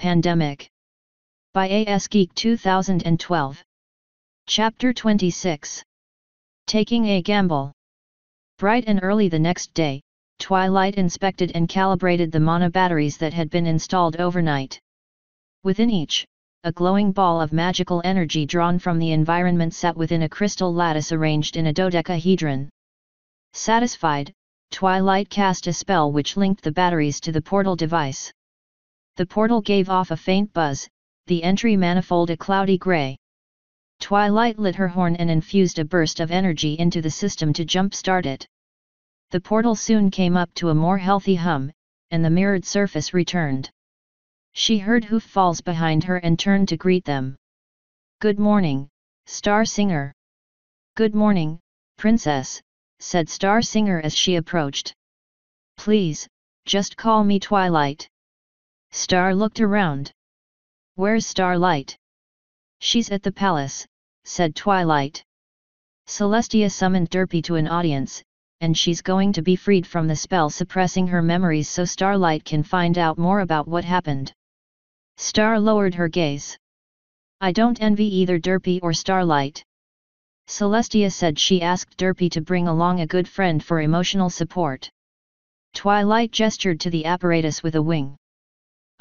Pandemic. By A.S. Geek 2012. Chapter 26. Taking a Gamble. Bright and early the next day, Twilight inspected and calibrated the mono batteries that had been installed overnight. Within each, a glowing ball of magical energy drawn from the environment sat within a crystal lattice arranged in a dodecahedron. Satisfied, Twilight cast a spell which linked the batteries to the portal device. The portal gave off a faint buzz, the entry manifold a cloudy gray. Twilight lit her horn and infused a burst of energy into the system to jump-start it. The portal soon came up to a more healthy hum, and the mirrored surface returned. She heard hoof falls behind her and turned to greet them. "Good morning, Star Singer." "Good morning, Princess," said Star Singer as she approached. "Please, just call me Twilight." Star looked around. "Where's Starlight?" "She's at the palace," said Twilight. "Celestia summoned Derpy to an audience, and she's going to be freed from the spell suppressing her memories so Starlight can find out more about what happened." Star lowered her gaze. "I don't envy either Derpy or Starlight." Celestia said she asked Derpy to bring along a good friend for emotional support. Twilight gestured to the apparatus with a wing.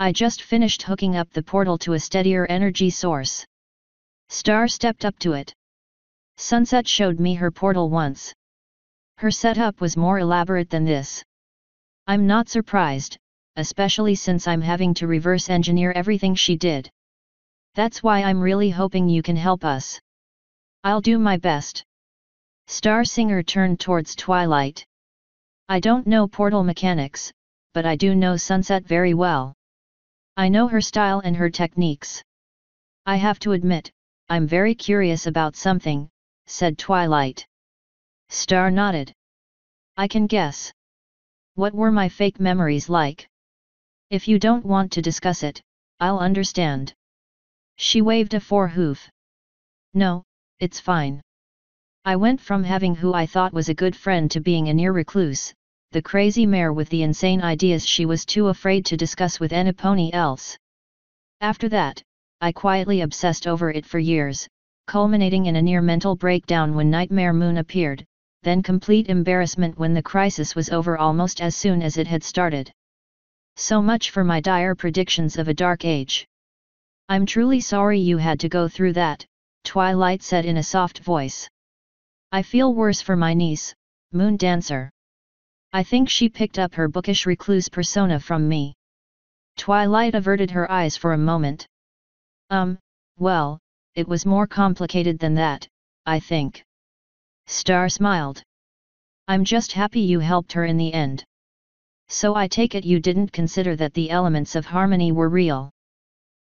"I just finished hooking up the portal to a steadier energy source." Star stepped up to it. "Sunset showed me her portal once. Her setup was more elaborate than this. I'm not surprised, especially since I'm having to reverse engineer everything she did. That's why I'm really hoping you can help us." "I'll do my best." Star Singer turned towards Twilight. "I don't know portal mechanics, but I do know Sunset very well. I know her style and her techniques. I have to admit, I'm very curious about something," said Twilight. Star nodded. "I can guess. What were my fake memories like? If you don't want to discuss it, I'll understand." She waved a forehoof. "No, it's fine. I went from having who I thought was a good friend to being a near recluse, the crazy mare with the insane ideas she was too afraid to discuss with anybody else. After that, I quietly obsessed over it for years, culminating in a near mental breakdown when Nightmare Moon appeared, then complete embarrassment when the crisis was over almost as soon as it had started. So much for my dire predictions of a dark age. I'm truly sorry you had to go through that," Twilight said in a soft voice. "I feel worse for my niece, Moon Dancer. I think she picked up her bookish recluse persona from me." Twilight averted her eyes for a moment. Well, it was more complicated than that, I think." Star smiled. "I'm just happy you helped her in the end. So I take it you didn't consider that the elements of harmony were real."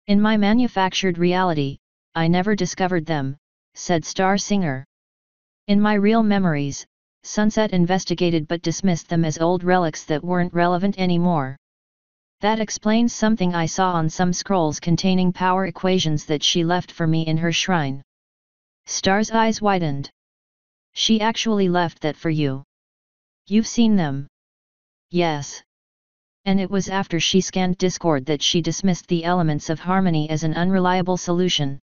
"In my manufactured reality, I never discovered them," said Star Singer. "In my real memories, Sunset investigated but dismissed them as old relics that weren't relevant anymore. That explains something I saw on some scrolls containing power equations that she left for me in her shrine." Star's eyes widened. "She actually left that for you? You've seen them?" "Yes. And it was after she scanned Discord that she dismissed the elements of harmony as an unreliable solution.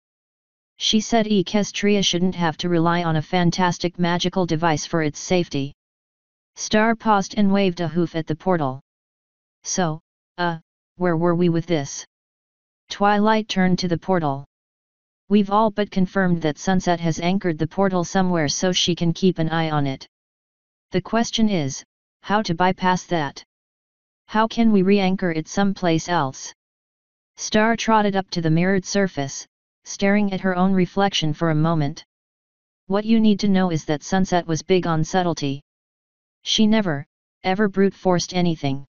She said Equestria shouldn't have to rely on a fantastic magical device for its safety." Star paused and waved a hoof at the portal. "So, where were we with this?" Twilight turned to the portal. "We've all but confirmed that Sunset has anchored the portal somewhere so she can keep an eye on it. The question is, how to bypass that? How can we re-anchor it someplace else?" Star trotted up to the mirrored surface, staring at her own reflection for a moment. "What you need to know is that Sunset was big on subtlety. She never, ever brute forced anything."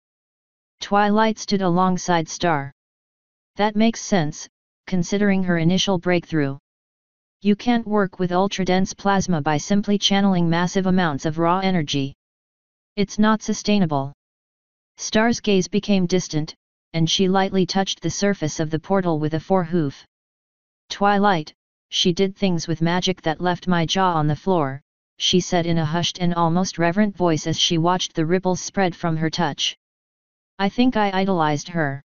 Twilight stood alongside Star. "That makes sense, considering her initial breakthrough. You can't work with ultra-dense plasma by simply channeling massive amounts of raw energy. It's not sustainable." Star's gaze became distant, and she lightly touched the surface of the portal with a forehoof. "Twilight, she did things with magic that left my jaw on the floor," she said in a hushed and almost reverent voice as she watched the ripples spread from her touch. "I think I idolized her.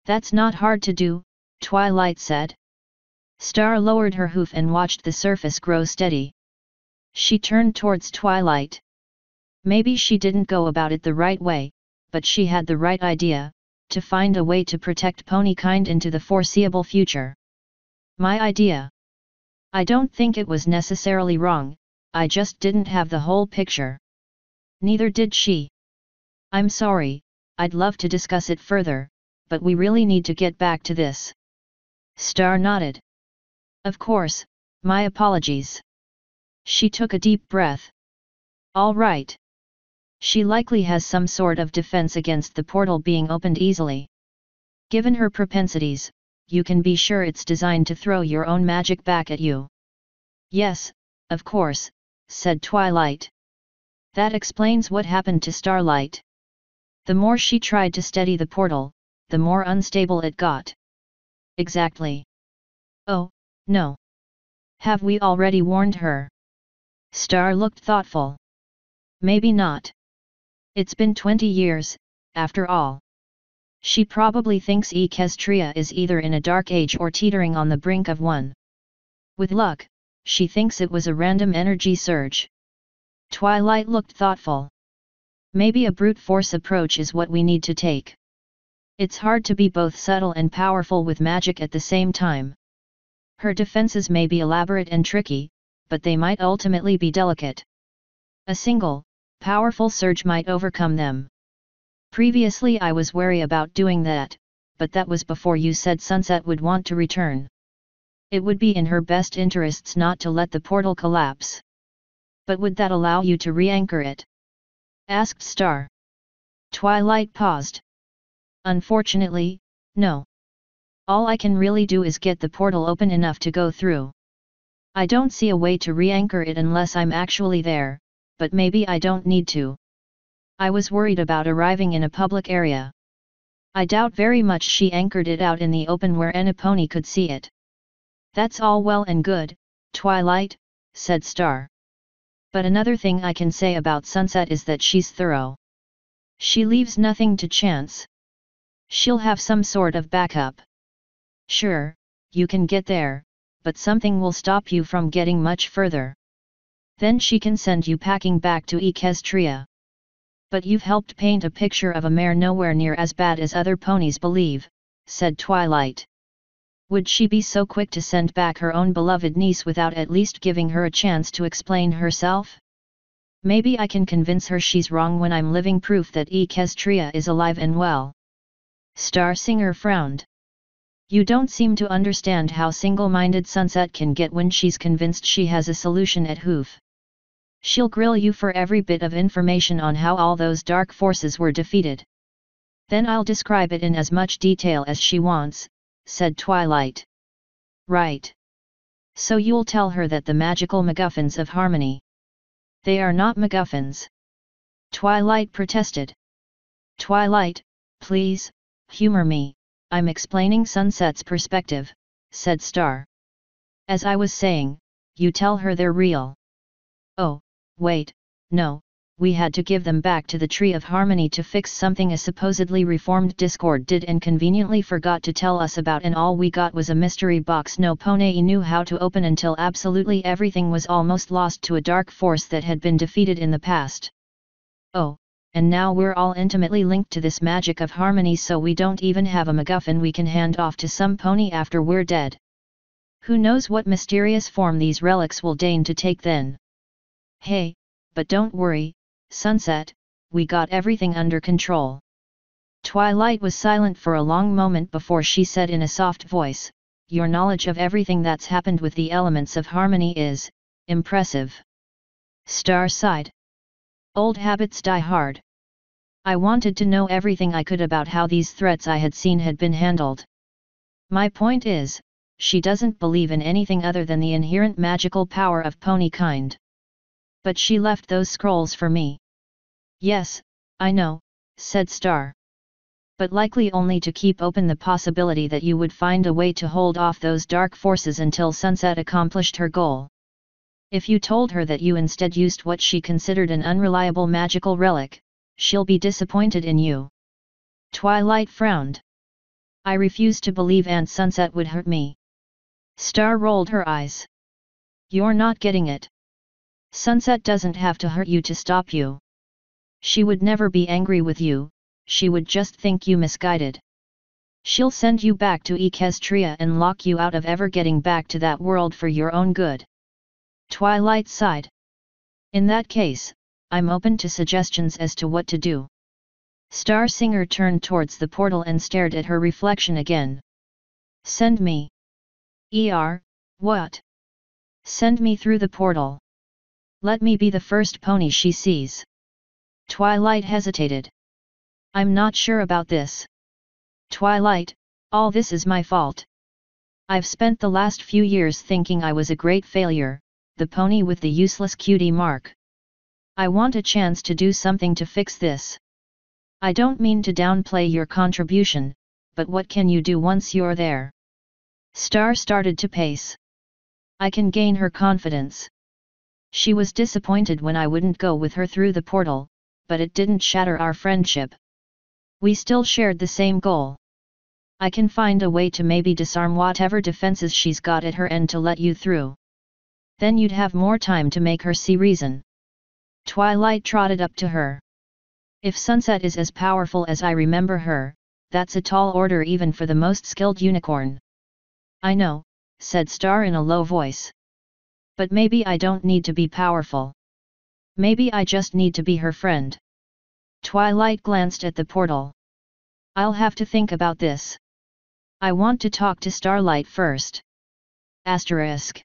That's not hard to do, Twilight said. Star lowered her hoof and watched the surface grow steady. She turned towards Twilight. Maybe she didn't go about it the right way, but she had the right idea, to find a way to protect ponykind into the foreseeable future. My idea. I don't think it was necessarily wrong, I just didn't have the whole picture. Neither did she. I'm sorry, I'd love to discuss it further, but we really need to get back to this. Star nodded. Of course, my apologies. She took a deep breath. All right. She likely has some sort of defense against the portal being opened easily. Given her propensities, you can be sure it's designed to throw your own magic back at you. Yes, of course, said Twilight. That explains what happened to Starlight. The more she tried to steady the portal, the more unstable it got. Exactly. Oh, no. Have we already warned her? Star looked thoughtful. Maybe not. It's been 20 years, after all. She probably thinks Equestria is either in a dark age or teetering on the brink of one. With luck, she thinks it was a random energy surge. Twilight looked thoughtful. Maybe a brute force approach is what we need to take. It's hard to be both subtle and powerful with magic at the same time. Her defenses may be elaborate and tricky, but they might ultimately be delicate. A single, powerful surge might overcome them. Previously I was wary about doing that, but that was before you said Sunset would want to return. It would be in her best interests not to let the portal collapse. But would that allow you to re-anchor it? Asked Star. Twilight paused. Unfortunately, no. All I can really do is get the portal open enough to go through. I don't see a way to re-anchor it unless I'm actually there, but maybe I don't need to. I was worried about arriving in a public area. I doubt very much she anchored it out in the open where any pony could see it. That's all well and good, Twilight, said Star. But another thing I can say about Sunset is that she's thorough. She leaves nothing to chance. She'll have some sort of backup. Sure, you can get there, but something will stop you from getting much further. Then she can send you packing back to Equestria. But you've helped paint a picture of a mare nowhere near as bad as other ponies believe, said Twilight. Would she be so quick to send back her own beloved niece without at least giving her a chance to explain herself? Maybe I can convince her she's wrong when I'm living proof that Equestria is alive and well. Star Singer frowned. You don't seem to understand how single-minded Sunset can get when she's convinced she has a solution at hoof. She'll grill you for every bit of information on how all those dark forces were defeated. Then I'll describe it in as much detail as she wants, said Twilight. Right. So you'll tell her that the magical MacGuffins of harmony. They are not MacGuffins. Twilight protested. Twilight, please, humor me, I'm explaining Sunset's perspective, said Star. As I was saying, you tell her they're real. Oh, wait, no, we had to give them back to the Tree of Harmony to fix something a supposedly reformed Discord did and conveniently forgot to tell us about, and all we got was a mystery box no pony knew how to open until absolutely everything was almost lost to a dark force that had been defeated in the past. Oh, and now we're all intimately linked to this magic of harmony, so we don't even have a MacGuffin we can hand off to some pony after we're dead. Who knows what mysterious form these relics will deign to take then? Hey, but don't worry, Sunset, we got everything under control. Twilight was silent for a long moment before she said in a soft voice, your knowledge of everything that's happened with the elements of harmony is impressive. Star sighed. Old habits die hard. I wanted to know everything I could about how these threats I had seen had been handled. My point is, she doesn't believe in anything other than the inherent magical power of pony kind. But she left those scrolls for me. Yes, I know, said Star. But likely only to keep open the possibility that you would find a way to hold off those dark forces until Sunset accomplished her goal. If you told her that you instead used what she considered an unreliable magical relic, she'll be disappointed in you. Twilight frowned. I refuse to believe Aunt Sunset would hurt me. Star rolled her eyes. You're not getting it. Sunset doesn't have to hurt you to stop you. She would never be angry with you, she would just think you misguided. She'll send you back to Equestria and lock you out of ever getting back to that world for your own good. Twilight sighed. In that case, I'm open to suggestions as to what to do. Star Singer turned towards the portal and stared at her reflection again. Send me. What? Send me through the portal. Let me be the first pony she sees. Twilight hesitated. I'm not sure about this. Twilight, all this is my fault. I've spent the last few years thinking I was a great failure, the pony with the useless cutie mark. I want a chance to do something to fix this. I don't mean to downplay your contribution, but what can you do once you're there? Star started to pace. I can gain her confidence. She was disappointed when I wouldn't go with her through the portal, but it didn't shatter our friendship. We still shared the same goal. I can find a way to maybe disarm whatever defenses she's got at her end to let you through. Then you'd have more time to make her see reason. Twilight trotted up to her. If Sunset is as powerful as I remember her, that's a tall order even for the most skilled unicorn. I know, said Star in a low voice. But maybe I don't need to be powerful. Maybe I just need to be her friend. Twilight glanced at the portal. I'll have to think about this. I want to talk to Starlight first. Asterisk.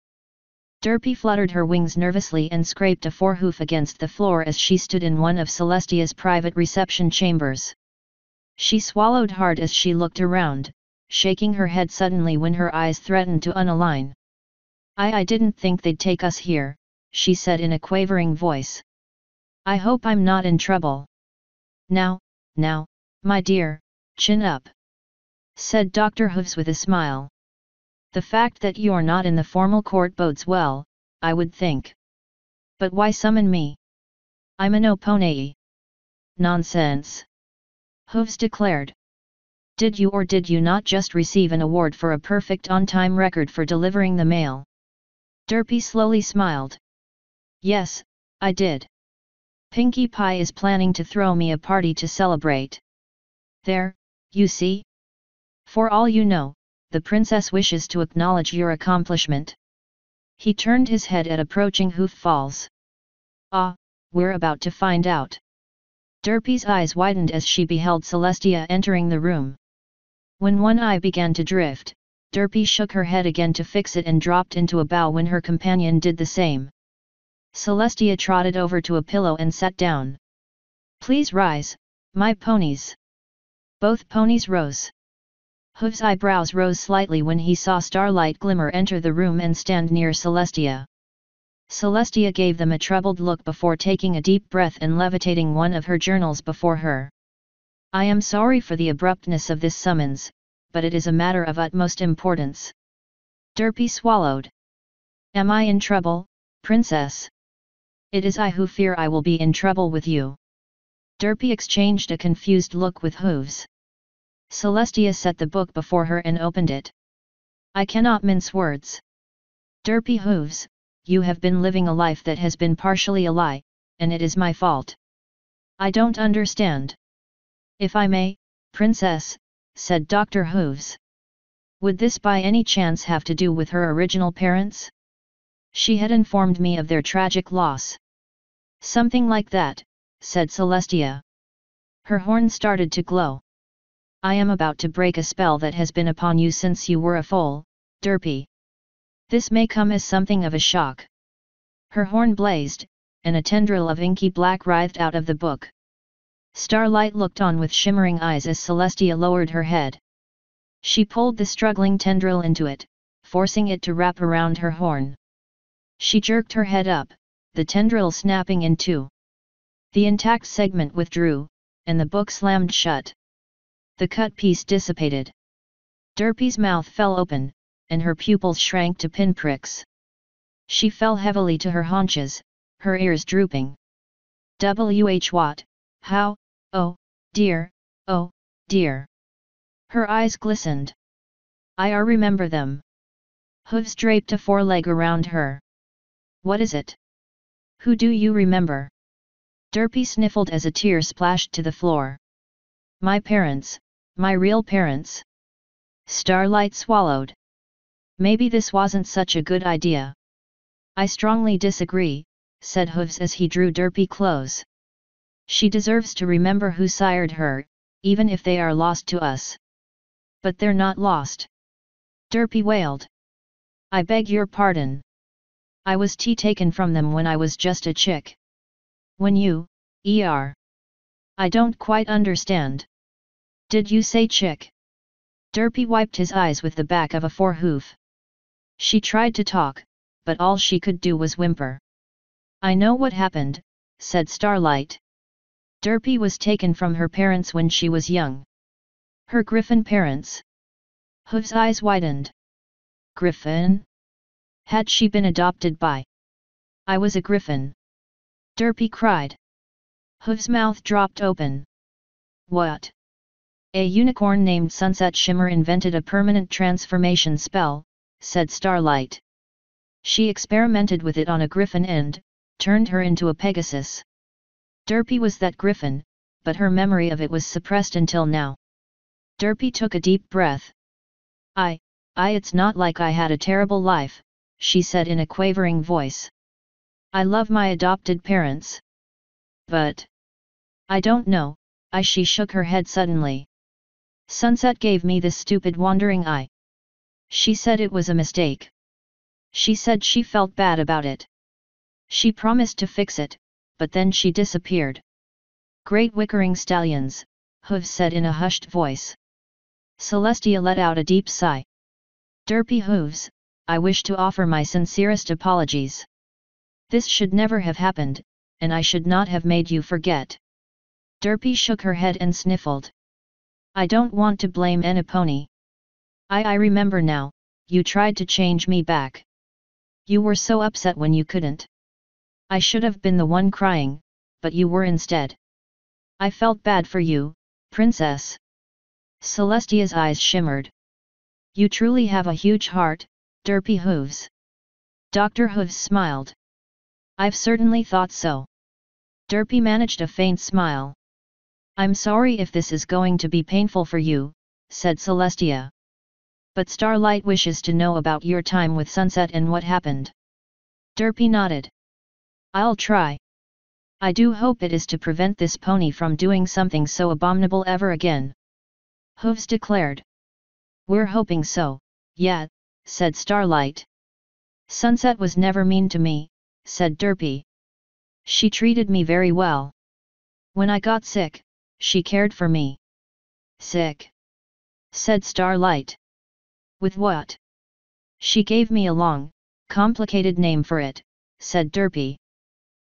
Derpy fluttered her wings nervously and scraped a forehoof against the floor as she stood in one of Celestia's private reception chambers. She swallowed hard as she looked around, shaking her head suddenly when her eyes threatened to unalign. I didn't think they'd take us here, she said in a quavering voice. I hope I'm not in trouble. Now, my dear, chin up, said Dr. Hooves with a smile. The fact that you're not in the formal court bodes well, I would think. But why summon me? I'm an Oponei. Nonsense. Hooves declared. Did you or did you not just receive an award for a perfect on-time record for delivering the mail? Derpy slowly smiled. Yes, I did. Pinkie Pie is planning to throw me a party to celebrate. There, you see? For all you know, the princess wishes to acknowledge your accomplishment. He turned his head at approaching hoof falls. Ah, we're about to find out. Derpy's eyes widened as she beheld Celestia entering the room. When one eye began to drift, Derpy shook her head again to fix it and dropped into a bow when her companion did the same. Celestia trotted over to a pillow and sat down. Please rise, my ponies. Both ponies rose. Hoof's eyebrows rose slightly when he saw Starlight Glimmer enter the room and stand near Celestia. Celestia gave them a troubled look before taking a deep breath and levitating one of her journals before her. I am sorry for the abruptness of this summons, but it is a matter of utmost importance. Derpy swallowed. Am I in trouble, princess? It is I who fear I will be in trouble with you. Derpy exchanged a confused look with Hooves. Celestia set the book before her and opened it. I cannot mince words. Derpy Hooves, you have been living a life that has been partially a lie, and it is my fault. I don't understand. If I may, princess, said Dr. Hooves. Would this by any chance have to do with her original parents? She had informed me of their tragic loss. Something like that, said Celestia. Her horn started to glow. I am about to break a spell that has been upon you since you were a foal, Derpy. This may come as something of a shock. Her horn blazed, and a tendril of inky black writhed out of the book. Starlight looked on with shimmering eyes as Celestia lowered her head. She pulled the struggling tendril into it, forcing it to wrap around her horn. She jerked her head up, the tendril snapping in two. The intact segment withdrew, and the book slammed shut. The cut piece dissipated. Derpy's mouth fell open, and her pupils shrank to pinpricks. She fell heavily to her haunches, her ears drooping. What? How? Oh, dear, oh, dear. Her eyes glistened. I remember them. Hooves draped a foreleg around her. What is it? Who do you remember? Derpy sniffled as a tear splashed to the floor. My parents, my real parents. Starlight swallowed. Maybe this wasn't such a good idea. I strongly disagree, said Hooves as he drew Derpy close. She deserves to remember who sired her, even if they are lost to us. But they're not lost. Derpy wailed. I beg your pardon. I was taken from them when I was just a chick. When you, I don't quite understand. Did you say chick? Derpy wiped his eyes with the back of a forehoof. She tried to talk, but all she could do was whimper. I know what happened, said Starlight. Derpy was taken from her parents when she was young. Her griffin parents. Hooves' eyes widened. Griffin? Had she been adopted by? I was a griffin. Derpy cried. Hooves' mouth dropped open. What? A unicorn named Sunset Shimmer invented a permanent transformation spell, said Starlight. She experimented with it on a griffin and turned her into a Pegasus. Derpy was that griffin, but her memory of it was suppressed until now. Derpy took a deep breath. It's not like I had a terrible life, she said in a quavering voice. I love my adopted parents. But I don't know, she shook her head suddenly. Sunset gave me this stupid wandering eye. She said it was a mistake. She said she felt bad about it. She promised to fix it, but then she disappeared. Great Wickering Stallions, Hooves said in a hushed voice. Celestia let out a deep sigh. Derpy Hooves, I wish to offer my sincerest apologies. This should never have happened, and I should not have made you forget. Derpy shook her head and sniffled. I don't want to blame any pony. I remember now, you tried to change me back. You were so upset when you couldn't. I should have been the one crying, but you were instead. I felt bad for you, princess. Celestia's eyes shimmered. You truly have a huge heart, Derpy Hooves. Dr. Hooves smiled. I've certainly thought so. Derpy managed a faint smile. I'm sorry if this is going to be painful for you, said Celestia. But Starlight wishes to know about your time with Sunset and what happened. Derpy nodded. I'll try. I do hope it is to prevent this pony from doing something so abominable ever again. Hooves declared. We're hoping so, yeah, said Starlight. Sunset was never mean to me, said Derpy. She treated me very well. When I got sick, she cared for me. Sick? Said Starlight. With what? She gave me a long, complicated name for it, said Derpy.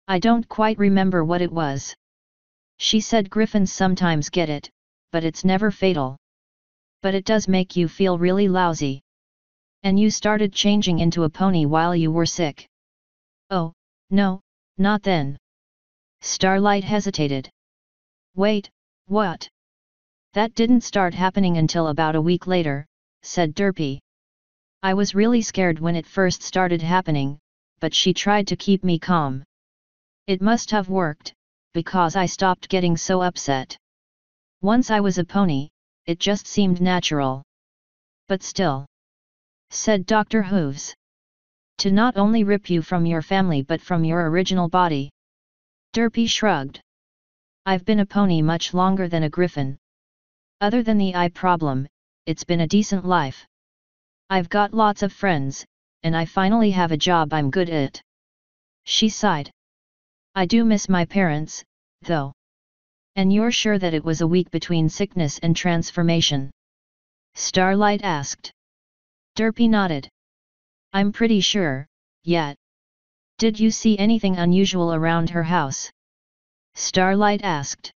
I don't quite remember what it was. She said griffins sometimes get it, but it's never fatal. But it does make you feel really lousy. And you started changing into a pony while you were sick. Oh, no, not then. Starlight hesitated. Wait, what? That didn't start happening until about a week later, said Derpy. I was really scared when it first started happening, but she tried to keep me calm. It must have worked, because I stopped getting so upset. Once I was a pony, it just seemed natural. But still, said Dr. Hooves. To not only rip you from your family but from your original body. Derpy shrugged. I've been a pony much longer than a griffin. Other than the eye problem, it's been a decent life. I've got lots of friends, and I finally have a job I'm good at. She sighed. I do miss my parents, though. And you're sure that it was a week between sickness and transformation? Starlight asked. Derpy nodded. I'm pretty sure, yeah. Did you see anything unusual around her house? Starlight asked.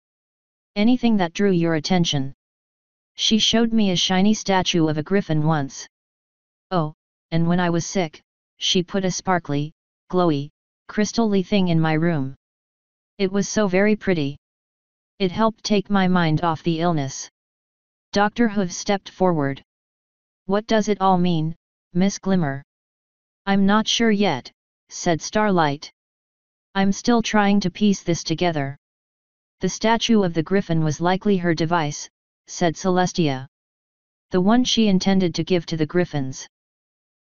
Anything that drew your attention? She showed me a shiny statue of a griffin once. Oh, and when I was sick, she put a sparkly, glowy, crystal-y thing in my room. It was so very pretty. It helped take my mind off the illness. Dr. Hooves stepped forward. What does it all mean, Miss Glimmer? I'm not sure yet, said Starlight. I'm still trying to piece this together. The statue of the griffin was likely her device, said Celestia. The one she intended to give to the griffins.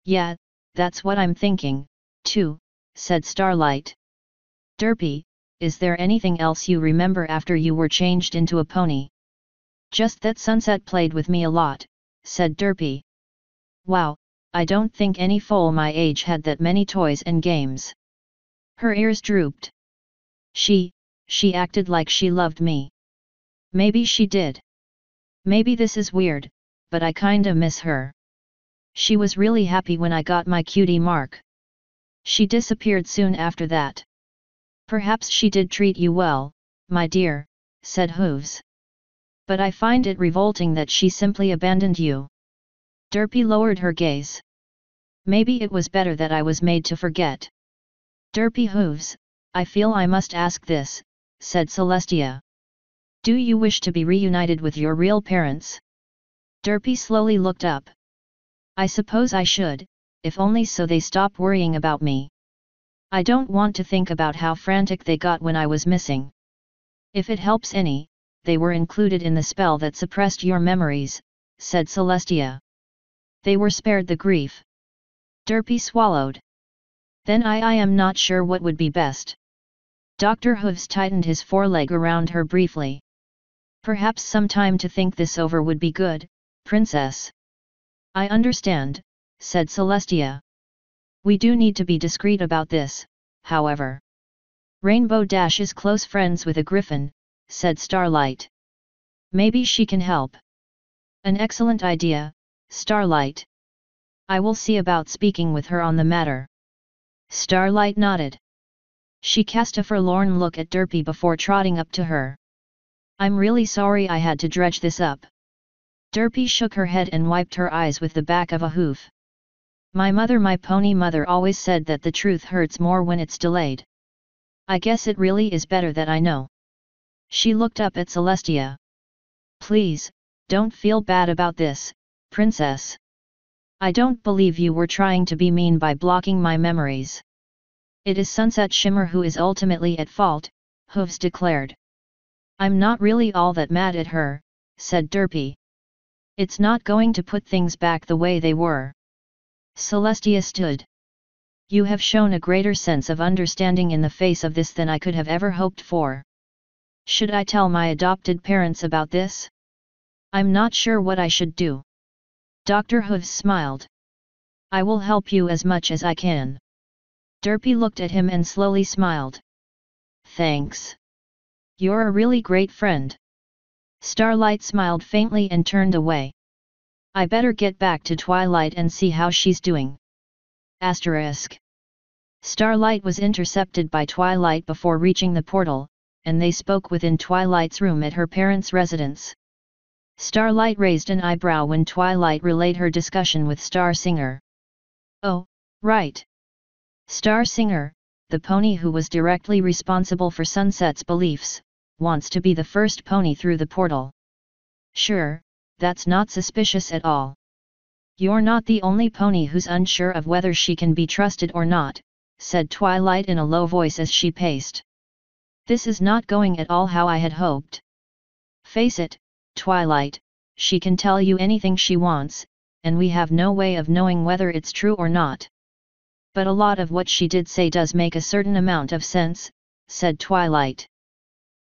Yeah, that's what I'm thinking, too, said Starlight. Derpy, is there anything else you remember after you were changed into a pony? Just that Sunset played with me a lot, said Derpy. Wow, I don't think any foal my age had that many toys and games. Her ears drooped. She acted like she loved me. Maybe she did. Maybe this is weird, but I kinda miss her. She was really happy when I got my cutie mark. She disappeared soon after that. Perhaps she did treat you well, my dear, said Hooves. But I find it revolting that she simply abandoned you. Derpy lowered her gaze. Maybe it was better that I was made to forget. Derpy Hooves, I feel I must ask this, said Celestia. Do you wish to be reunited with your real parents? Derpy slowly looked up. I suppose I should, if only so they stop worrying about me. I don't want to think about how frantic they got when I was missing. If it helps any, they were included in the spell that suppressed your memories, said Celestia. They were spared the grief. Derpy swallowed. Then I am not sure what would be best. Dr. Hooves tightened his foreleg around her briefly. Perhaps some time to think this over would be good, Princess. I understand, said Celestia. We do need to be discreet about this, however. Rainbow Dash is close friends with a griffin, said Starlight. Maybe she can help. An excellent idea, Starlight. I will see about speaking with her on the matter. Starlight nodded. She cast a forlorn look at Derpy before trotting up to her. I'm really sorry I had to dredge this up. Derpy shook her head and wiped her eyes with the back of a hoof. My pony mother always said that the truth hurts more when it's delayed. I guess it really is better that I know. She looked up at Celestia. Please, don't feel bad about this, Princess. I don't believe you were trying to be mean by blocking my memories. It is Sunset Shimmer who is ultimately at fault, Hooves declared. I'm not really all that mad at her, said Derpy. It's not going to put things back the way they were. Celestia stood. You have shown a greater sense of understanding in the face of this than I could have ever hoped for. Should I tell my adopted parents about this? I'm not sure what I should do. Dr. Hooves smiled. I will help you as much as I can. Derpy looked at him and slowly smiled. Thanks. You're a really great friend. Starlight smiled faintly and turned away. I better get back to Twilight and see how she's doing. Asterisk. Starlight was intercepted by Twilight before reaching the portal, and they spoke within Twilight's room at her parents' residence. Starlight raised an eyebrow when Twilight relayed her discussion with Star Singer. Oh, right. Star Singer, the pony who was directly responsible for Sunset's beliefs, wants to be the first pony through the portal. Sure, that's not suspicious at all. You're not the only pony who's unsure of whether she can be trusted or not, said Twilight in a low voice as she paced. This is not going at all how I had hoped. Face it, Twilight, she can tell you anything she wants, and we have no way of knowing whether it's true or not. But a lot of what she did say does make a certain amount of sense, said Twilight.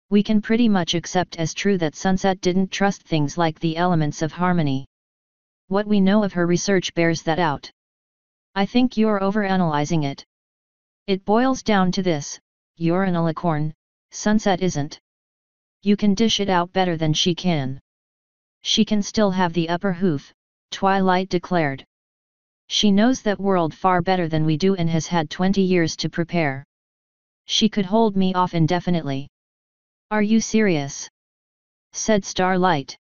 We can pretty much accept as true that Sunset didn't trust things like the elements of harmony. What we know of her research bears that out. I think you're overanalyzing it. It boils down to this: you're an alicorn, Sunset isn't. You can dish it out better than she can. She can still have the upper hoof, Twilight declared. She knows that world far better than we do and has had 20 years to prepare. She could hold me off indefinitely. Are you serious? Said Starlight.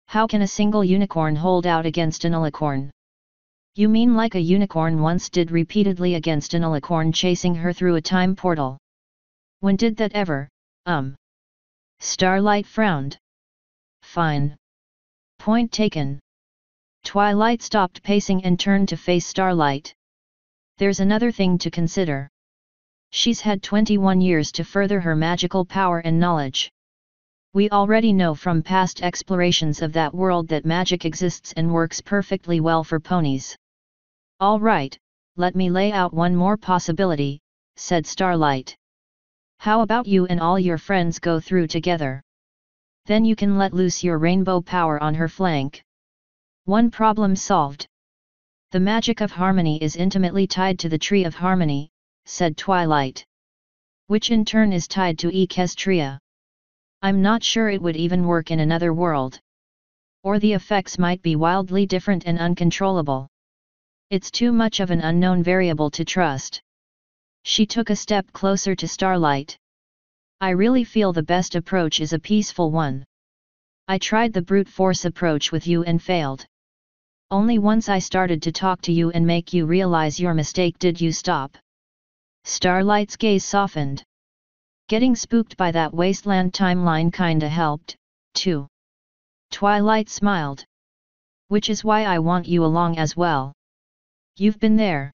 How can a single unicorn hold out against an alicorn? You mean like a unicorn once did repeatedly against an alicorn chasing her through a time portal? When did that ever, Starlight frowned. Fine. Point taken. Twilight stopped pacing and turned to face Starlight. There's another thing to consider. She's had 21 years to further her magical power and knowledge. We already know from past explorations of that world that magic exists and works perfectly well for ponies. All right, let me lay out one more possibility, said Starlight. How about you and all your friends go through together? Then you can let loose your rainbow power on her flank. One problem solved. The magic of harmony is intimately tied to the Tree of Harmony, said Twilight. Which in turn is tied to Equestria. I'm not sure it would even work in another world. Or the effects might be wildly different and uncontrollable. It's too much of an unknown variable to trust. She took a step closer to Starlight. I really feel the best approach is a peaceful one. I tried the brute force approach with you and failed. Only once I started to talk to you and make you realize your mistake did you stop. Starlight's gaze softened. Getting spooked by that wasteland timeline kinda helped, too. Twilight smiled. Which is why I want you along as well. You've been there.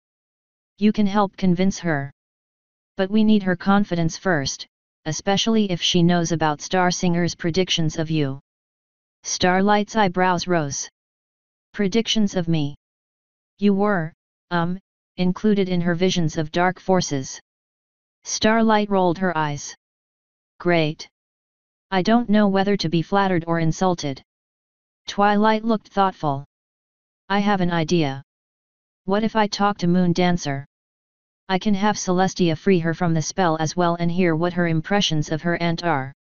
You can help convince her. But we need her confidence first, especially if she knows about Starsinger's predictions of you. Starlight's eyebrows rose. Predictions of me. You were, included in her visions of dark forces. Starlight rolled her eyes. Great. I don't know whether to be flattered or insulted. Twilight looked thoughtful. I have an idea. What if I talk to Moon Dancer? I can have Celestia free her from the spell as well and hear what her impressions of her aunt are.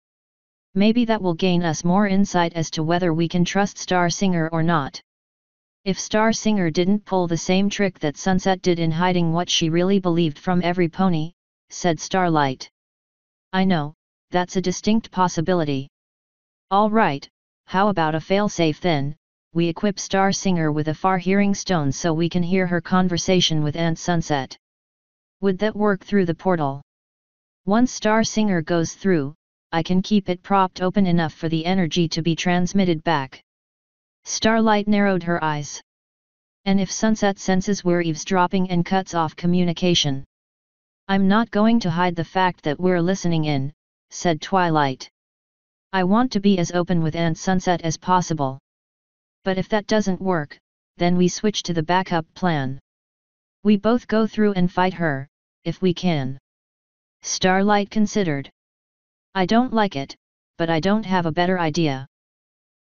Maybe that will gain us more insight as to whether we can trust Starsinger or not. If Starsinger didn't pull the same trick that Sunset did in hiding what she really believed from every pony, said Starlight. I know, that's a distinct possibility. All right, how about a failsafe then? We equip Starsinger with a far-hearing stone so we can hear her conversation with Aunt Sunset. Would that work through the portal? Once Starsinger goes through, I can keep it propped open enough for the energy to be transmitted back. Starlight narrowed her eyes. And if Sunset senses we're eavesdropping and cuts off communication? I'm not going to hide the fact that we're listening in, said Twilight. I want to be as open with Aunt Sunset as possible. But if that doesn't work, then we switch to the backup plan. We both go through and fight her, if we can. Starlight considered. I don't like it, but I don't have a better idea.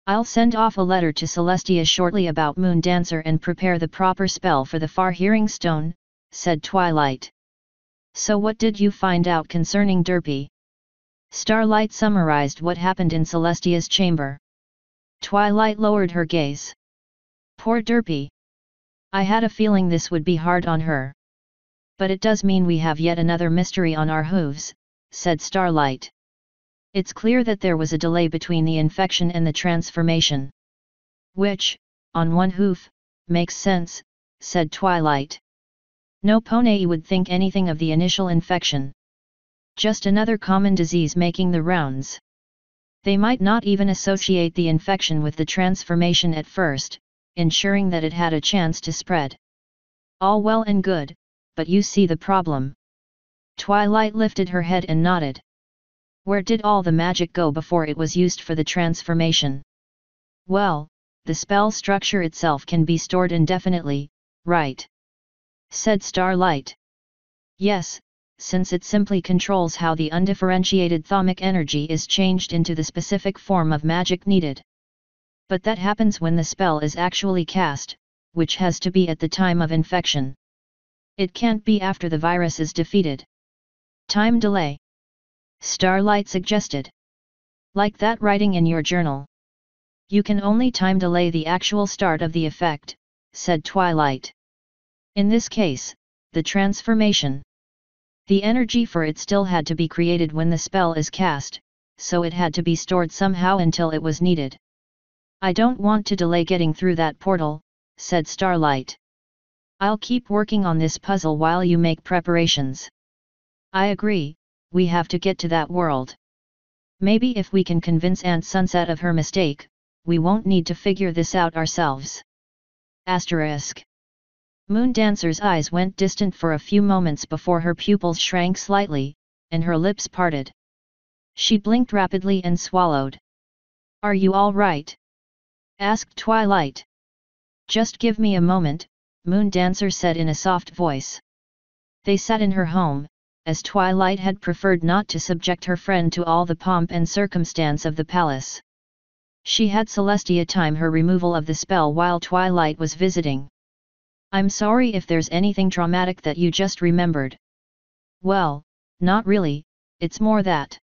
I'll send off a letter to Celestia shortly about Moon Dancer and prepare the proper spell for the far-hearing stone, said Twilight. So what did you find out concerning Derpy? Starlight summarized what happened in Celestia's chamber. Twilight lowered her gaze. Poor Derpy. I had a feeling this would be hard on her. But it does mean we have yet another mystery on our hooves, said Starlight. It's clear that there was a delay between the infection and the transformation. Which, on one hoof, makes sense, said Twilight. No pony would think anything of the initial infection. Just another common disease making the rounds. They might not even associate the infection with the transformation at first, ensuring that it had a chance to spread. All well and good, but you see the problem. Twilight lifted her head and nodded. Where did all the magic go before it was used for the transformation? Well, the spell structure itself can be stored indefinitely, right? Said Starlight. Yes, since it simply controls how the undifferentiated thaumic energy is changed into the specific form of magic needed. But that happens when the spell is actually cast, which has to be at the time of infection. It can't be after the virus is defeated. Time delay. Starlight suggested. Like that writing in your journal. You can only time delay the actual start of the effect, said Twilight. In this case, the transformation. The energy for it still had to be created when the spell is cast, so it had to be stored somehow until it was needed. I don't want to delay getting through that portal, said Starlight. I'll keep working on this puzzle while you make preparations. I agree, we have to get to that world. Maybe if we can convince Aunt Sunset of her mistake, we won't need to figure this out ourselves. Asterisk. Moon Dancer's eyes went distant for a few moments before her pupils shrank slightly, and her lips parted. She blinked rapidly and swallowed. Are you all right? Asked Twilight. Just give me a moment, Moon Dancer said in a soft voice. They sat in her home, as Twilight had preferred not to subject her friend to all the pomp and circumstance of the palace. She had Celestia time her removal of the spell while Twilight was visiting. I'm sorry if there's anything traumatic that you just remembered. Well, not really, it's more that.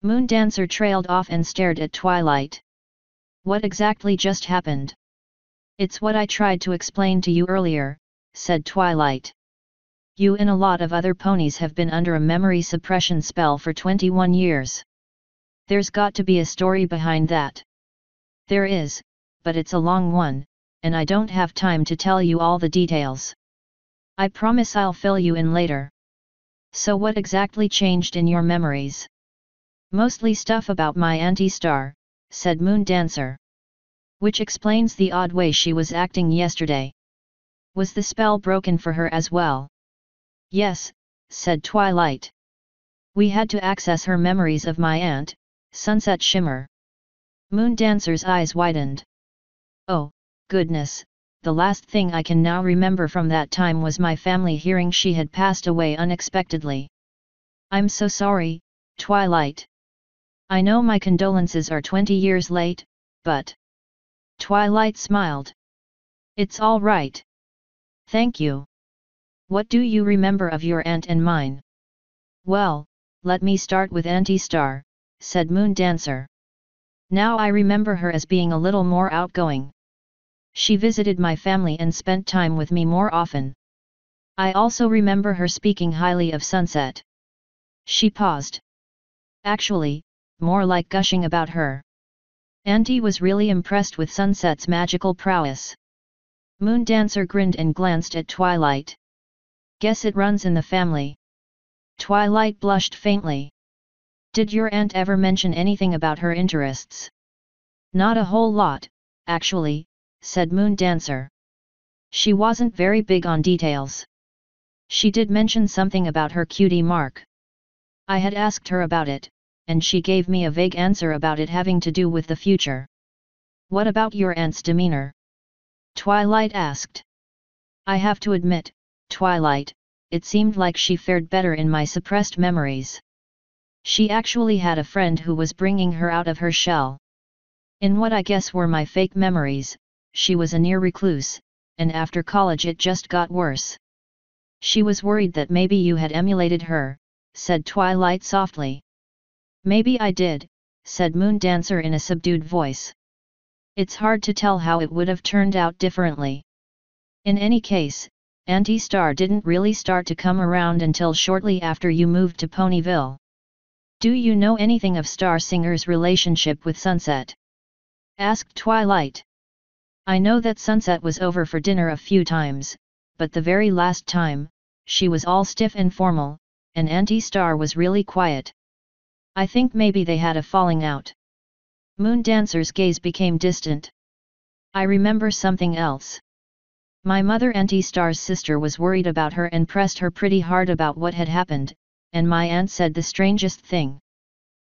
Moon Dancer trailed off and stared at Twilight. What exactly just happened? It's what I tried to explain to you earlier, said Twilight. You and a lot of other ponies have been under a memory suppression spell for 21 years. There's got to be a story behind that. There is, but it's a long one, and I don't have time to tell you all the details. I promise I'll fill you in later. So what exactly changed in your memories? Mostly stuff about my anti-star, said Moon Dancer. Which explains the odd way she was acting yesterday. Was the spell broken for her as well? Yes, said Twilight. We had to access her memories of my aunt, Sunset Shimmer. Moon Dancer's eyes widened. Oh, goodness, the last thing I can now remember from that time was my family hearing she had passed away unexpectedly. I'm so sorry, Twilight. I know my condolences are 20 years late, but... Twilight smiled. It's all right. Thank you. What do you remember of your aunt and mine? Well, let me start with Auntie Star, said Moon Dancer. Now I remember her as being a little more outgoing. She visited my family and spent time with me more often. I also remember her speaking highly of Sunset. She paused. Actually, more like gushing about her. Auntie was really impressed with Sunset's magical prowess. Moon Dancer grinned and glanced at Twilight. Guess it runs in the family. Twilight blushed faintly. Did your aunt ever mention anything about her interests? Not a whole lot, actually, said Moon Dancer. She wasn't very big on details. She did mention something about her cutie mark. I had asked her about it, and she gave me a vague answer about it having to do with the future. What about your aunt's demeanor? Twilight asked. I have to admit, Twilight, it seemed like she fared better in my suppressed memories. She actually had a friend who was bringing her out of her shell. In what I guess were my fake memories, she was a near recluse, and after college it just got worse. She was worried that maybe you had emulated her, said Twilight softly. Maybe I did, said Moon Dancer in a subdued voice. It's hard to tell how it would have turned out differently. In any case, Auntie Star didn't really start to come around until shortly after you moved to Ponyville. Do you know anything of Star Singer's relationship with Sunset? Asked Twilight. I know that Sunset was over for dinner a few times, but the very last time, she was all stiff and formal, and Auntie Star was really quiet. I think maybe they had a falling out. Moon Dancer's gaze became distant. I remember something else. My mother, Auntie Star's sister, was worried about her and pressed her pretty hard about what had happened, and my aunt said the strangest thing.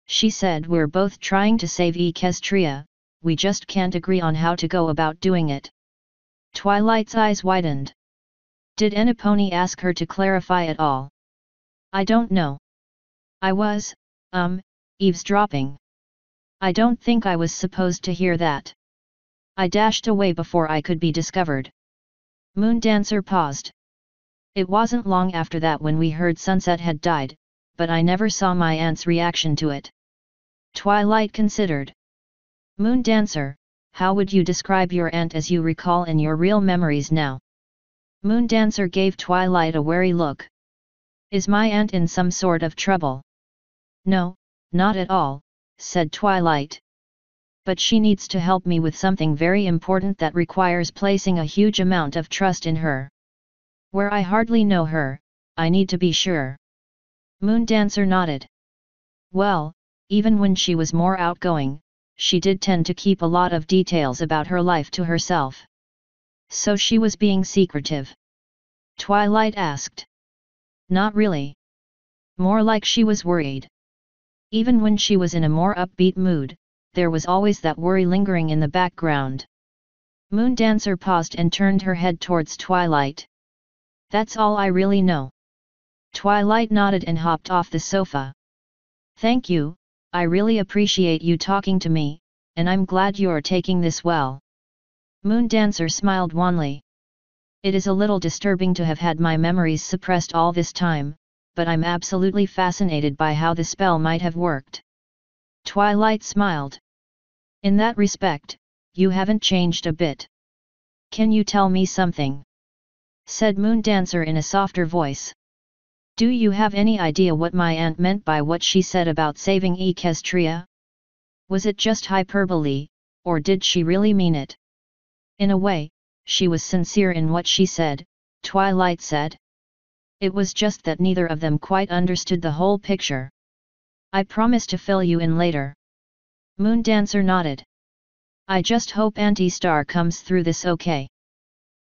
She said, we're both trying to save Equestria, we just can't agree on how to go about doing it. Twilight's eyes widened. Did Enipony ask her to clarify at all? I don't know. I was, eavesdropping. I don't think I was supposed to hear that. I dashed away before I could be discovered. Moon Dancer paused. It wasn't long after that when we heard Sunset had died, but I never saw my aunt's reaction to it. Twilight considered. Moon Dancer, how would you describe your aunt as you recall in your real memories now? Moon Dancer gave Twilight a wary look. Is my aunt in some sort of trouble? No, not at all, said Twilight. But she needs to help me with something very important that requires placing a huge amount of trust in her. Where I hardly know her, I need to be sure. Moon Dancer nodded. Well, even when she was more outgoing, she did tend to keep a lot of details about her life to herself. So she was being secretive? Twilight asked. Not really. More like she was worried. Even when she was in a more upbeat mood, there was always that worry lingering in the background. Moondancer paused and turned her head towards Twilight. That's all I really know. Twilight nodded and hopped off the sofa. Thank you, I really appreciate you talking to me, and I'm glad you're taking this well. Moondancer smiled wanly. It is a little disturbing to have had my memories suppressed all this time, but I'm absolutely fascinated by how the spell might have worked. Twilight smiled. In that respect, you haven't changed a bit. Can you tell me something? Said Moondancer in a softer voice. Do you have any idea what my aunt meant by what she said about saving Equestria? Was it just hyperbole, or did she really mean it? In a way, she was sincere in what she said, Twilight said. It was just that neither of them quite understood the whole picture. I promise to fill you in later. Moondancer nodded. I just hope Auntie Star comes through this okay.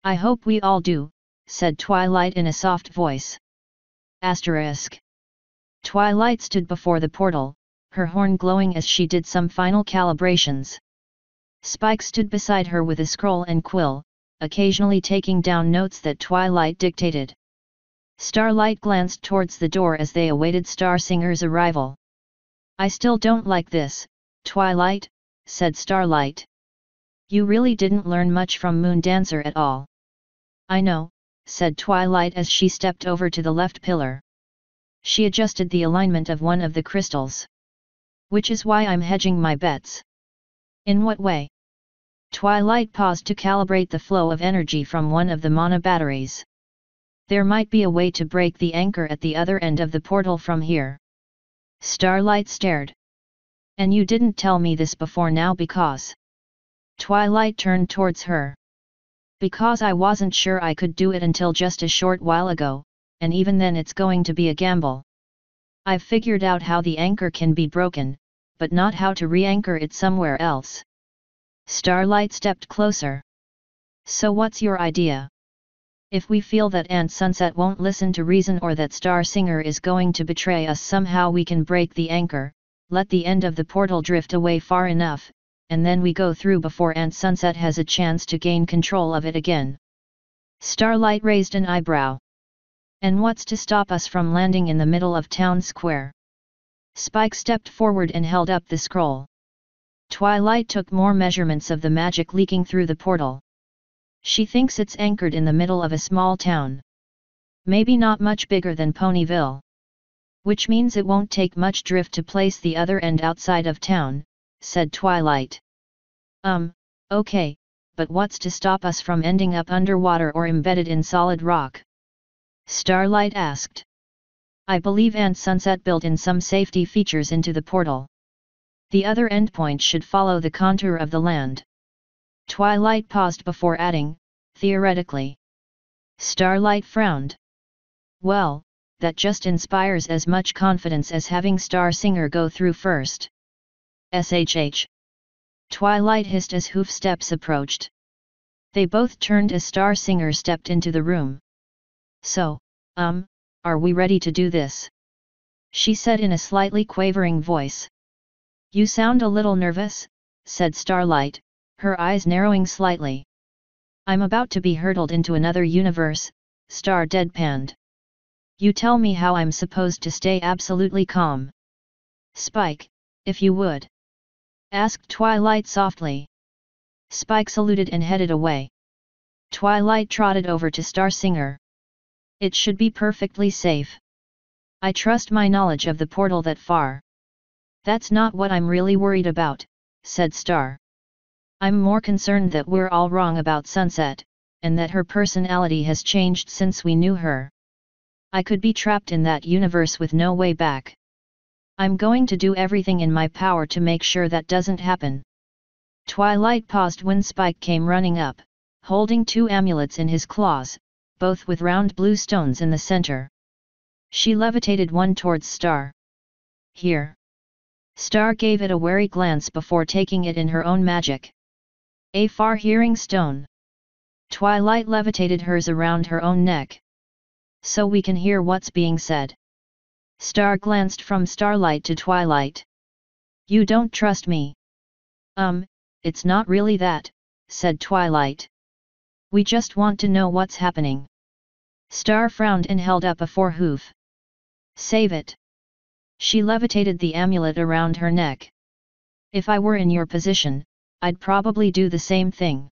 I hope we all do, said Twilight in a soft voice. Asterisk. Twilight stood before the portal, her horn glowing as she did some final calibrations. Spike stood beside her with a scroll and quill, occasionally taking down notes that Twilight dictated. Starlight glanced towards the door as they awaited Star Singer's arrival. I still don't like this, Twilight, said Starlight. You really didn't learn much from Moondancer at all. I know, said Twilight as she stepped over to the left pillar. She adjusted the alignment of one of the crystals. Which is why I'm hedging my bets. In what way? Twilight paused to calibrate the flow of energy from one of the mana batteries. There might be a way to break the anchor at the other end of the portal from here. Starlight stared. And you didn't tell me this before now because... Twilight turned towards her. Because I wasn't sure I could do it until just a short while ago, and even then it's going to be a gamble. I've figured out how the anchor can be broken, but not how to re-anchor it somewhere else. Starlight stepped closer. So what's your idea? If we feel that Aunt Sunset won't listen to reason or that Star Singer is going to betray us somehow, we can break the anchor, let the end of the portal drift away far enough, and then we go through before Aunt Sunset has a chance to gain control of it again. Starlight raised an eyebrow. And what's to stop us from landing in the middle of town square? Spike stepped forward and held up the scroll. Twilight took more measurements of the magic leaking through the portal. She thinks it's anchored in the middle of a small town. Maybe not much bigger than Ponyville. Which means it won't take much drift to place the other end outside of town, said Twilight. Okay, but what's to stop us from ending up underwater or embedded in solid rock? Starlight asked. I believe Aunt Sunset built in some safety features into the portal. The other endpoint should follow the contour of the land. Twilight paused before adding, theoretically. Starlight frowned. Well, that just inspires as much confidence as having Star Singer go through first. SHH. Twilight hissed as hoof steps approached. They both turned as Star Singer stepped into the room. So, are we ready to do this? She said in a slightly quavering voice. You sound a little nervous, said Starlight, her eyes narrowing slightly. I'm about to be hurtled into another universe, Star deadpanned. You tell me how I'm supposed to stay absolutely calm. Spike, if you would. Asked Twilight softly. Spike saluted and headed away. Twilight trotted over to Star Singer. It should be perfectly safe. I trust my knowledge of the portal that far. That's not what I'm really worried about, said Star. I'm more concerned that we're all wrong about Sunset, and that her personality has changed since we knew her. I could be trapped in that universe with no way back. I'm going to do everything in my power to make sure that doesn't happen. Twilight paused when Spike came running up, holding two amulets in his claws, both with round blue stones in the center. She levitated one towards Star. Here. Star gave it a wary glance before taking it in her own magic. A far-hearing stone. Twilight levitated hers around her own neck. So we can hear what's being said. Star glanced from Starlight to Twilight. You don't trust me. It's not really that, said Twilight. We just want to know what's happening. Star frowned and held up a forehoof. Save it. She levitated the amulet around her neck. If I were in your position, I'd probably do the same thing.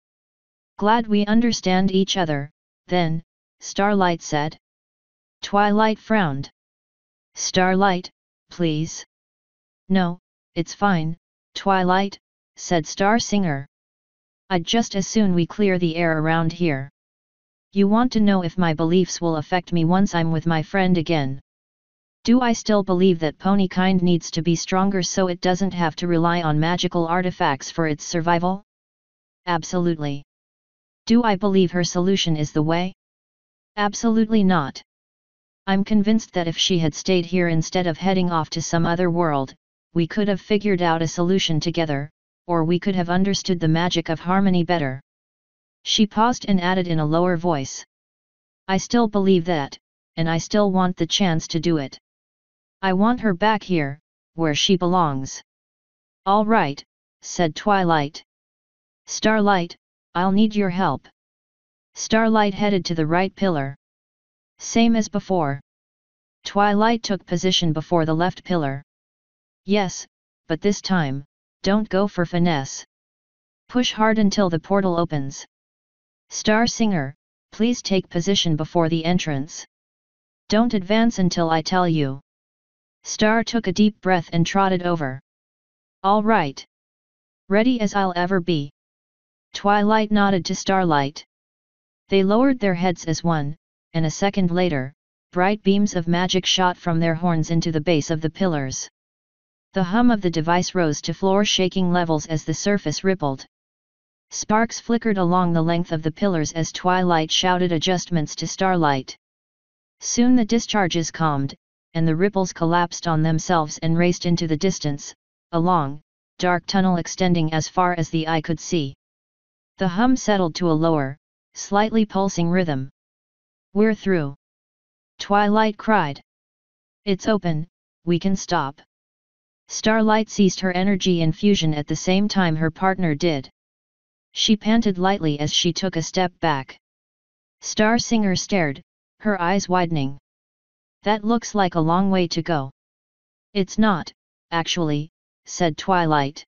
Glad we understand each other, then, Starlight said. Twilight frowned. Starlight, please. No, it's fine, Twilight, said Star Singer. I'd just as soon we clear the air around here. You want to know if my beliefs will affect me once I'm with my friend again. Do I still believe that pony kind needs to be stronger so it doesn't have to rely on magical artifacts for its survival? Absolutely. Do I believe her solution is the way? Absolutely not. I'm convinced that if she had stayed here instead of heading off to some other world, we could have figured out a solution together, or we could have understood the magic of harmony better. She paused and added in a lower voice. I still believe that, and I still want the chance to do it. I want her back here, where she belongs. All right, said Twilight. Starlight, I'll need your help. Starlight headed to the right pillar. Same as before. Twilight took position before the left pillar. Yes, but this time, don't go for finesse. Push hard until the portal opens. Star Singer, please take position before the entrance. Don't advance until I tell you. Star took a deep breath and trotted over. All right. Ready as I'll ever be. Twilight nodded to Starlight. They lowered their heads as one, and a second later, bright beams of magic shot from their horns into the base of the pillars. The hum of the device rose to floor-shaking levels as the surface rippled. Sparks flickered along the length of the pillars as Twilight shouted adjustments to Starlight. Soon the discharges calmed, and the ripples collapsed on themselves and raced into the distance, a long, dark tunnel extending as far as the eye could see. The hum settled to a lower, slightly pulsing rhythm. We're through. Twilight cried. It's open, we can stop. Starlight ceased her energy infusion at the same time her partner did. She panted lightly as she took a step back. Star Singer stared, her eyes widening. That looks like a long way to go. It's not, actually, said Twilight.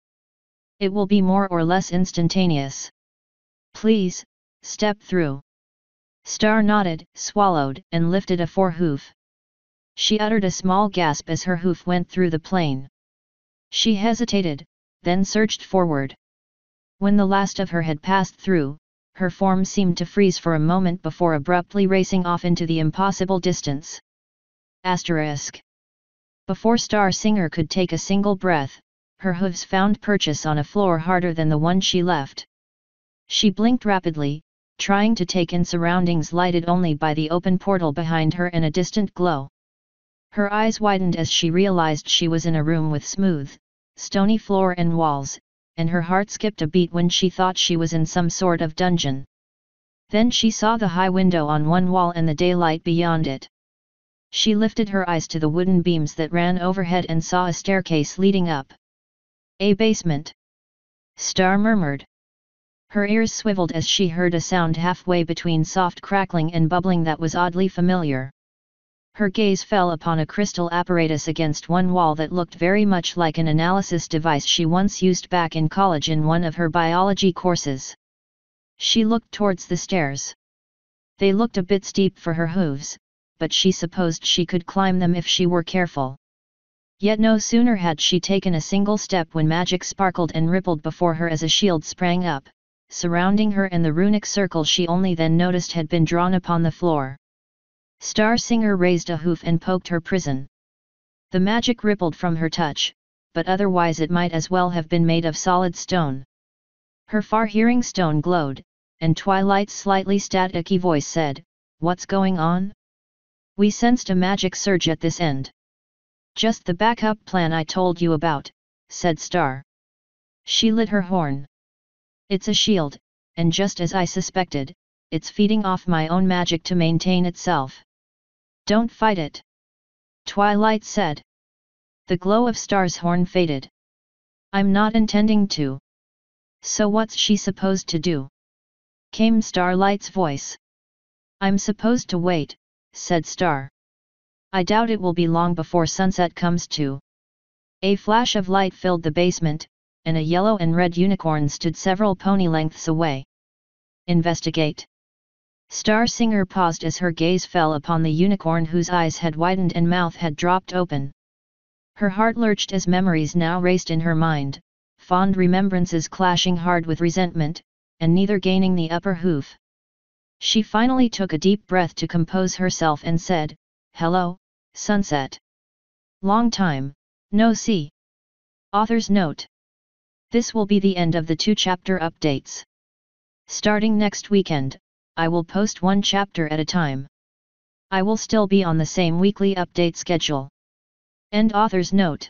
It will be more or less instantaneous. Please, step through. Star nodded, swallowed, and lifted a forehoof. She uttered a small gasp as her hoof went through the plane. She hesitated, then surged forward. When the last of her had passed through, her form seemed to freeze for a moment before abruptly racing off into the impossible distance. Asterisk. Before Star Singer could take a single breath, her hooves found purchase on a floor harder than the one she left. She blinked rapidly, trying to take in surroundings lighted only by the open portal behind her and a distant glow. Her eyes widened as she realized she was in a room with smooth, stony floor and walls, and her heart skipped a beat when she thought she was in some sort of dungeon. Then she saw the high window on one wall and the daylight beyond it. She lifted her eyes to the wooden beams that ran overhead and saw a staircase leading up. A basement. Star murmured. Her ears swiveled as she heard a sound halfway between soft crackling and bubbling that was oddly familiar. Her gaze fell upon a crystal apparatus against one wall that looked very much like an analysis device she once used back in college in one of her biology courses. She looked towards the stairs. They looked a bit steep for her hooves, but she supposed she could climb them if she were careful. Yet no sooner had she taken a single step when magic sparkled and rippled before her as a shield sprang up, surrounding her, and the runic circle she only then noticed had been drawn upon the floor. Star Singer raised a hoof and poked her prison. The magic rippled from her touch, but otherwise it might as well have been made of solid stone. Her far-hearing stone glowed, and Twilight's slightly staticky voice said, "What's going on?" "We sensed a magic surge at this end. Just the backup plan I told you about," said Star. She lit her horn. It's a shield, and just as I suspected, it's feeding off my own magic to maintain itself. Don't fight it, Twilight said. The glow of Star's horn faded. I'm not intending to. So what's she supposed to do? Came Starlight's voice. I'm supposed to wait, said Star. I doubt it will be long before sunset comes too. A flash of light filled the basement, and a yellow and red unicorn stood several pony lengths away. Investigate. Star Singer paused as her gaze fell upon the unicorn whose eyes had widened and mouth had dropped open. Her heart lurched as memories now raced in her mind, fond remembrances clashing hard with resentment, and neither gaining the upper hoof. She finally took a deep breath to compose herself and said, "Hello, Sunset. Long time, no see." Author's note. This will be the end of the 2-chapter updates. Starting next weekend, I will post 1 chapter at a time. I will still be on the same weekly update schedule. End author's note.